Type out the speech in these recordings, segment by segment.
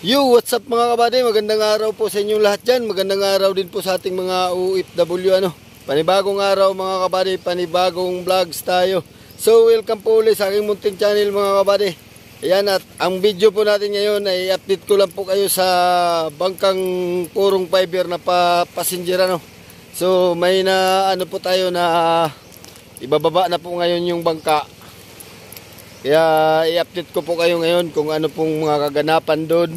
Yo, what's up mga kabady? Magandang araw po sa inyong lahat dyan. Magandang araw din po sa ating mga OFW. Panibagong araw mga kabady, panibagong vlogs tayo. So, welcome po ulit sa aking munting channel mga kabady. Ayan, at ang video po natin ngayon ay update ko lang po kayo sa bangkang purong fiber na passenger So, may na po tayo na ibababa na po ngayon yung bangka. Kaya i-update ko po kayo ngayon kung ano pong mga kaganapan doon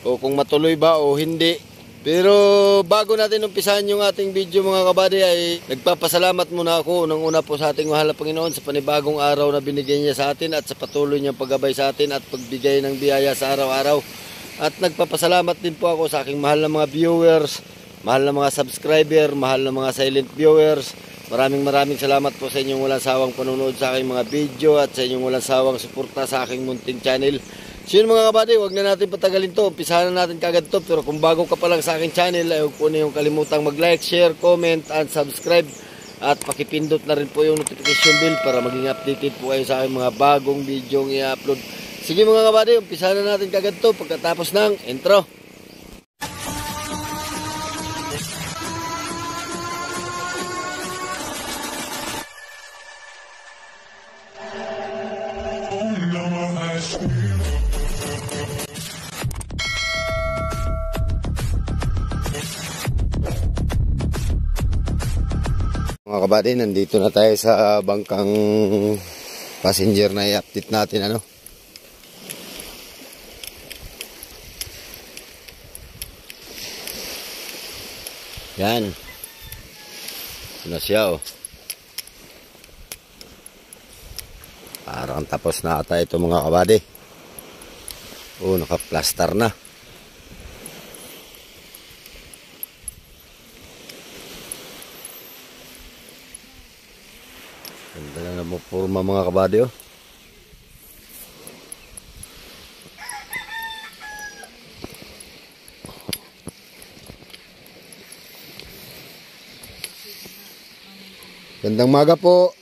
o kung matuloy ba o hindi. Pero bago natin umpisahan yung ating video mga kabady ay nagpapasalamat muna ako unang-una po sa ating mahal na Panginoon sa panibagong araw na binigay niya sa atin at sa patuloy niyang paggabay sa atin at pagbigay ng biyaya sa araw-araw. At nagpapasalamat din po ako sa aking mahal na mga viewers, mahal na mga subscriber, mahal na mga silent viewers. Maraming salamat po sa inyong walang sawang panonood sa aking mga video at sa inyong walang sawang suporta sa aking munting channel. So yun mga kabady, huwag na natin patagalin to. Umpisahan na natin kagad to. Pero kung bago ka pa lang sa aking channel, ay huwag po na yung kalimutang mag-like, share, comment, and subscribe. At pakipindot na rin po yung notification bell para maging updated po kayo sa aking mga bagong video i-upload. Sige mga kabady, umpisahan na natin kagad to pagkatapos ng intro. Mga kabady, nandito na tayo sa bangkang passenger na i-update natin Yan. Ito na siya Parang tapos na ata ito mga kabady. Naka-plaster na. Ganda na namupurma mga kabady Gandang maga po.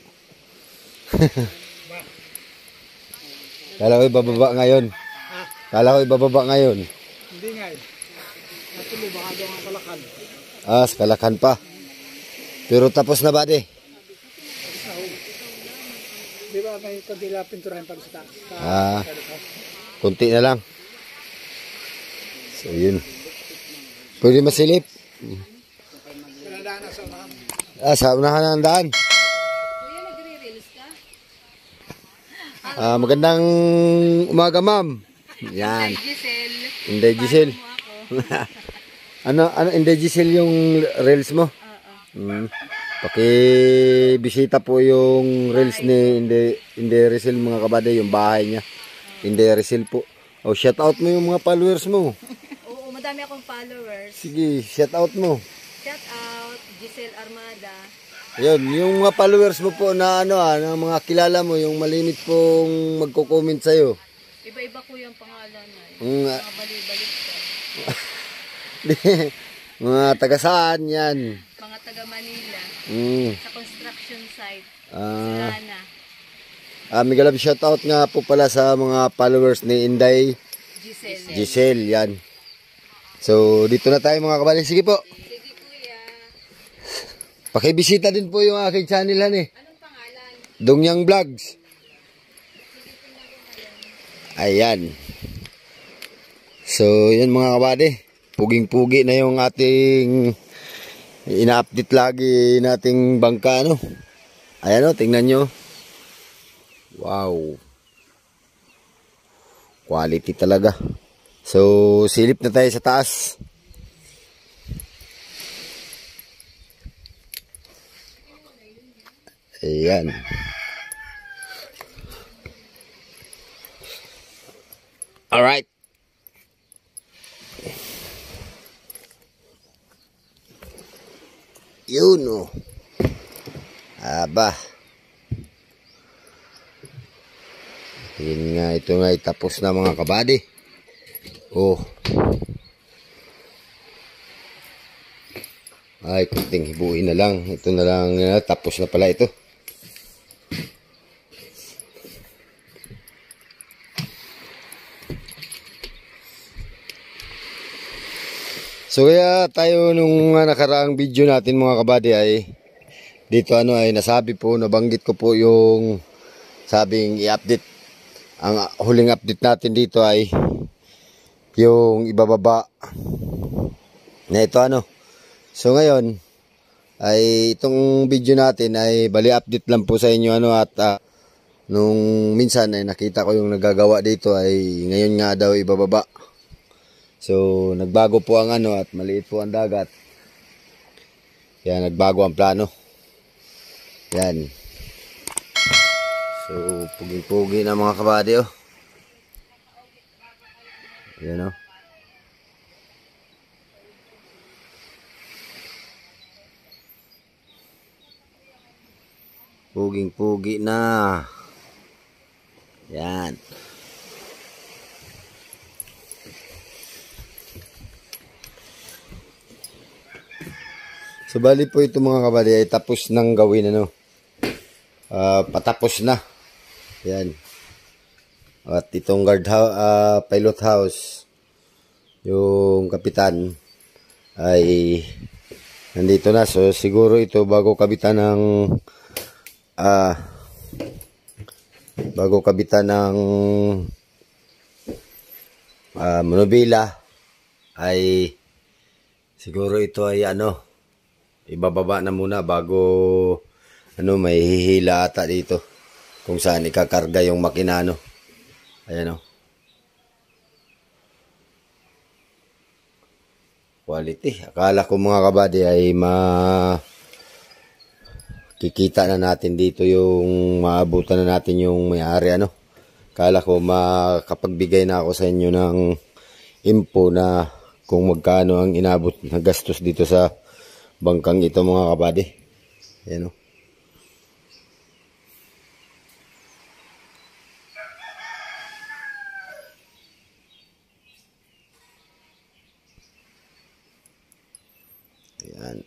Kala ko ibababa ngayon. Hindi nga Natuloy baka daw ang Kalakan. Sa Kalakan pa. Pero tapos na ba Di ba may kandila pinturahan pa sa taas? Kunti na lang. So yun. Pwede masilip. Pinadaan na sa unahan. Sa unahan ng daan. Kuya, nagre-reels ka? Magandang umaga ma'am. Yan. Giselle. Inday Giselle. ano Inday Giselle yung reels mo? Pakibisita po yung reels ni Inday Rizal mga kabady, yung bahay niya. Inday Rizal po. Shout out mo yung mga followers mo. Oo, madami akong followers. Sige, shout out mo. Shout out, Giselle Armada. Ayun, yung mga followers mo po na na mga kilala mo, yung malimit pong magko-comment sa'yo. Iba-iba ko yung pangalan na. Mga balik-balik ka. mga taga saan yan? Mga taga Manila. Sa construction site. Silana. Migalab shoutout nga po pala sa mga followers ni Inday Giselle, yan. So, dito na tayo mga kabali. Sige po. Sige kuya. Pakibisita din po yung aking channel Anong pangalan? Dongyang Vlogs. Ayan. So, yan mga kabady. Puging-pugi na yung ating ina-update lagi nating bangka Ayan tingnan nyo. Wow. Quality talaga. So, silip na tayo sa taas. Ayan. Alright. Yun Aba. Yun nga, ito nga tapos na mga kabady. Ay, kunting hibuin na lang. Ito na lang, tapos na pala ito. So kaya tayo nung nakaraang video natin mga kabady ay dito ay nasabi po, nabanggit ko po yung sabing i-update. Ang huling update natin dito ay yung ibababa na ito So ngayon ay itong video natin ay bali update lang po sa inyo at nung minsan ay nakita ko yung nagagawa dito ay ngayon nga daw ibababa. So nagbago po ang at maliit po ang dagat. Yan, nagbago ang plano. Yan. So pugi-pugi na mga kabady Yan Puging-pugi na. Yan. So bali po ito mga kabady ay tapos nang gawin patapos na. Yan. At itong pilot house, yung kapitan ay nandito na. So siguro ito bago kabitan ng manubila ay siguro ito ay ibababa na muna bago may hihila ata dito kung saan ikakarga yung makina ayan quality. Akala ko mga kabady ay kikita na natin dito yung maabutan na natin yung may-ari Akala ko makapagbigay na ako sa inyo ng info na kung magkano ang inabot na gastos dito sa bangkang ito mga kabady. Ayan Ayan.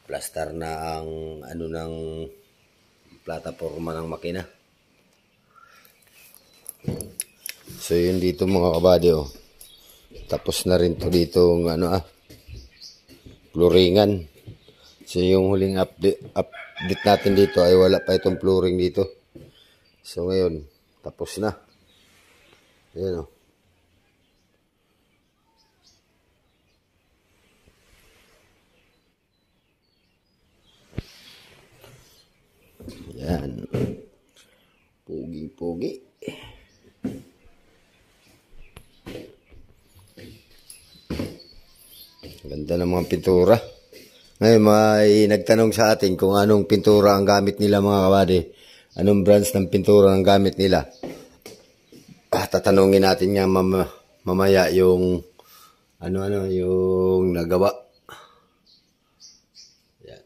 Plaster na ang ng plataforma ng makina. So yun dito mga kabady Tapos na rin to dito flooringan. So yung huling update natin dito ay wala pa itong flooring dito. So ngayon tapos na. Ayan Yan. Pugi-pugi. Ganda ng mga pintura. Ngayon may nagtanong sa atin kung anong pintura ang gamit nila mga kabady. Anong brands ng pintura ang gamit nila. Tatanungin natin nga mamaya yung yung nagawa. Yan.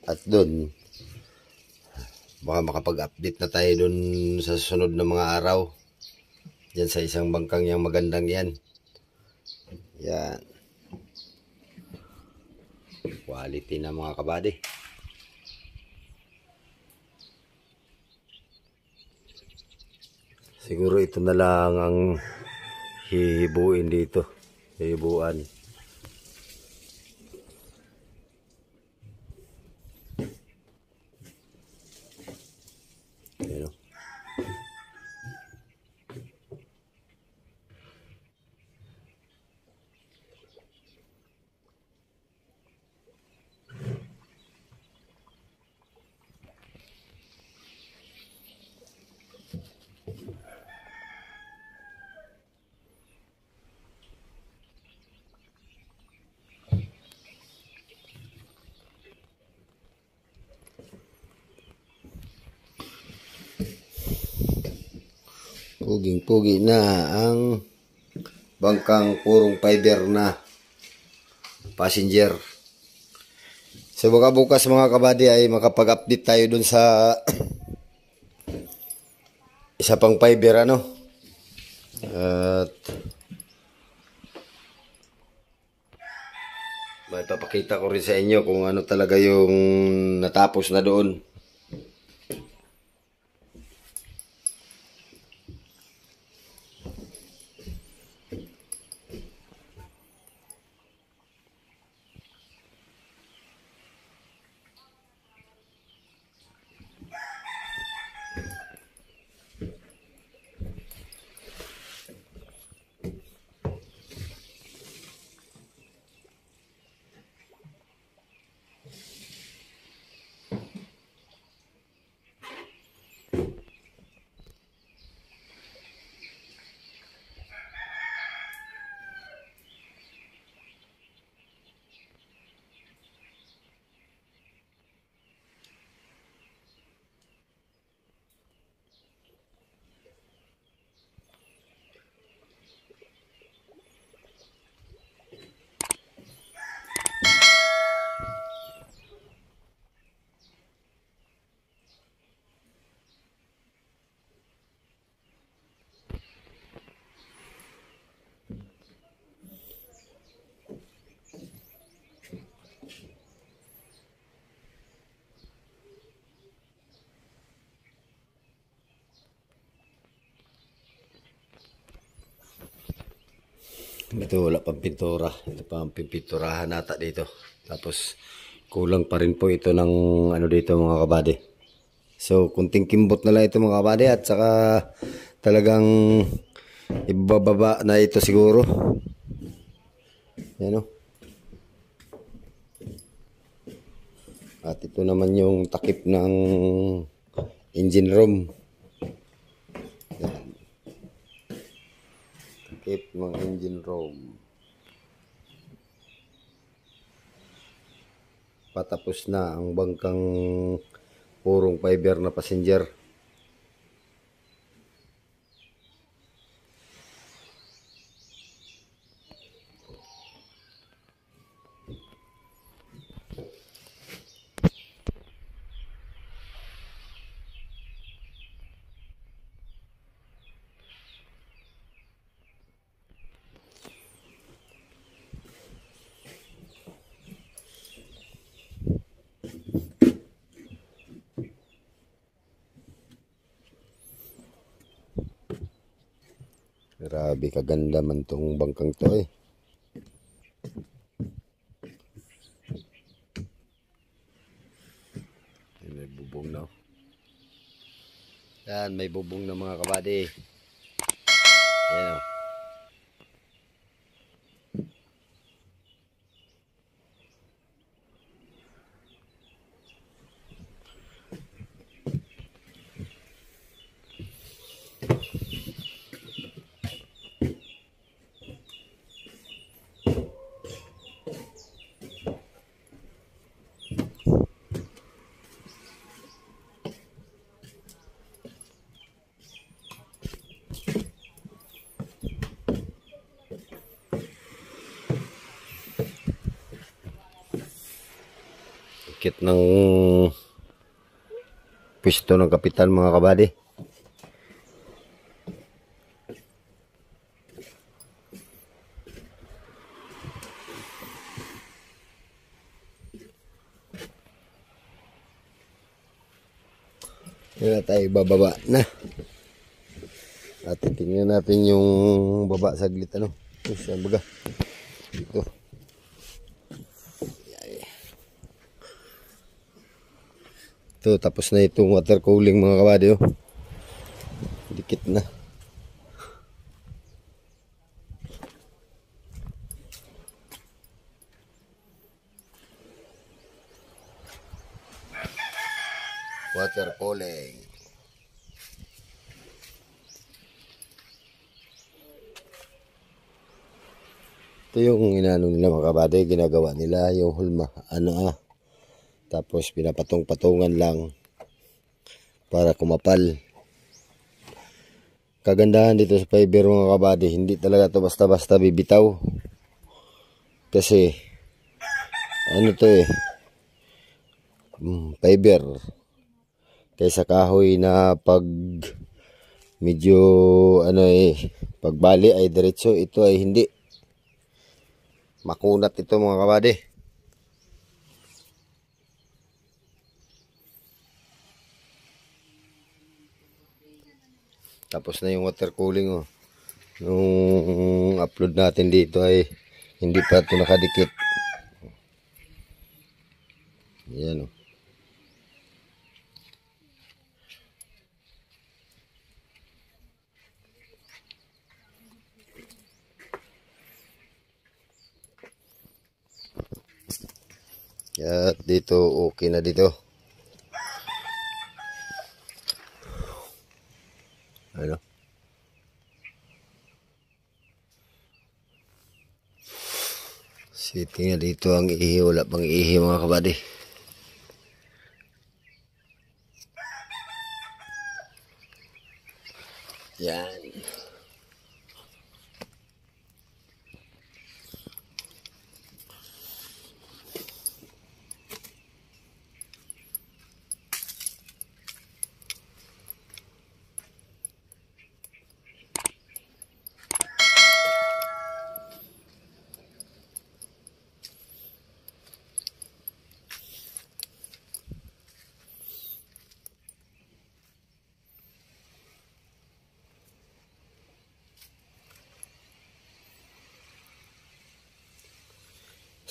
At doon baka makapag-update na tayo dun sa susunod na mga araw. Diyan sa isang bangkang yang magandang yan. Yan. Quality na mga kabady. Siguro ito na lang ang hihibuin dito. Hihibuan. Ayan Puging-pugi na ang bangkang purong fiber na passenger. So baka bukas mga kabady ay makapag-update tayo dun sa isa pang fiber at may ipapakita ko rin sa inyo kung ano talaga yung natapos na doon. Ito wala pang pintura. Ito pa ang pipinturahan nata dito. Tapos kulang pa rin po ito ng ano dito mga kabady. So kunting kimbot na lang ito mga kabady at saka talagang ibababa na ito siguro. Yan o. At ito naman yung takip ng engine room. Yan. Takip ng engine room. Patapos na ang bangkang purong fiber na passenger. Grabe kaganda man tong bangkang to eh. May bubong na. Yan, may bubong na mga kabady. Yan o. Kit ng pisto ng kapitan mga kabady. Yan na tayo bababa na. At tingnan natin yung baba saglit ano. Saan baga? Ito. Ito, tapos na itong water cooling mga kabady oh. Dikit na. Water cooling. Ito yung inano nila mga kabady, ginagawa nila yung hulma. Tapos pinapatong-patungan lang para kumapal. Kagandahan dito sa fiber mga kabady, hindi talaga to basta-basta bibitaw. Kasi ano to eh, fiber. Kaysa kahoy na pag medyo pagbali ay diretso, ito ay hindi. Makunat ito mga kabady. Tapos na yung water cooling oh. Nung upload natin dito ay hindi pa ito nakadikit. Yan oh. At dito okay na dito. Ano? Sitting na dito ang ihi, wala pang ihi mga kabady. Yan.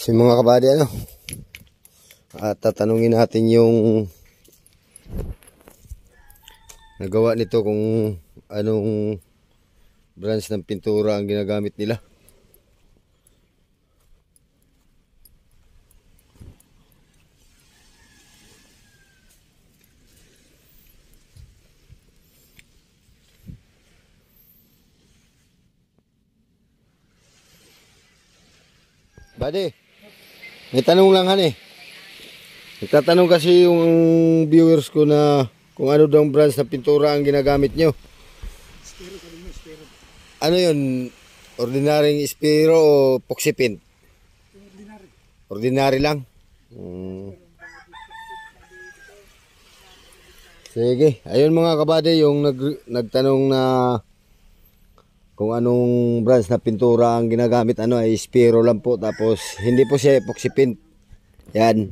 Si mga kabady ano, at tatanungin natin yung nagawa nito kung anong brands ng pintura ang ginagamit nila. Buddy, may tanong lang han eh. Nagtatanong kasi yung viewers ko na kung ano daw brands na pintura ang ginagamit nyo. Ano yun? Ordinaryong Spiro o Epoxy paint? Ordinary lang? Sige. Ayun mga kabady, yung nagtanong na kung anong brands na pintura ang ginagamit, ano ay Spiro lang po. Tapos hindi po siya Epoxy paint. Yan.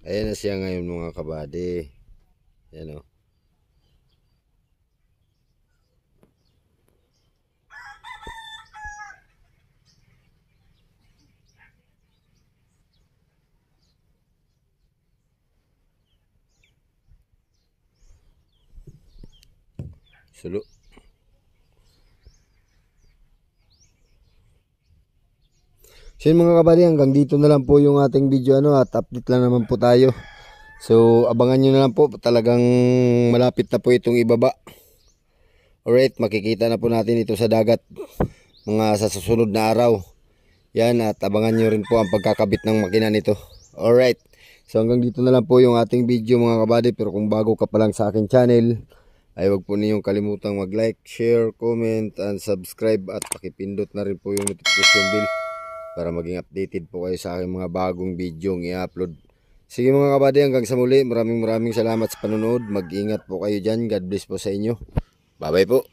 Ayan na siya ngayon mga kabady. Ayan o. Sulo. So yun mga kabady, hanggang dito na lang po yung ating video ano, at update lang naman po tayo. So abangan nyo na lang po, talagang malapit na po itong ibaba. Alright, makikita na po natin ito sa dagat mga sa susunod na araw. Yan, at abangan nyo rin po ang pagkakabit ng makina nito. Alright, so hanggang dito na lang po yung ating video mga kabady. Pero kung bago ka pa lang sa aking channel, ay wag po ninyong kalimutang mag-like, share, comment, and subscribe. At pakipindot na rin po yung notification bell para maging updated po kayo sa aking mga bagong video ng i-upload. Sige mga kabady, hanggang sa muli. Maraming salamat sa panonood. Mag-ingat po kayo dyan. God bless po sa inyo. Bye bye po.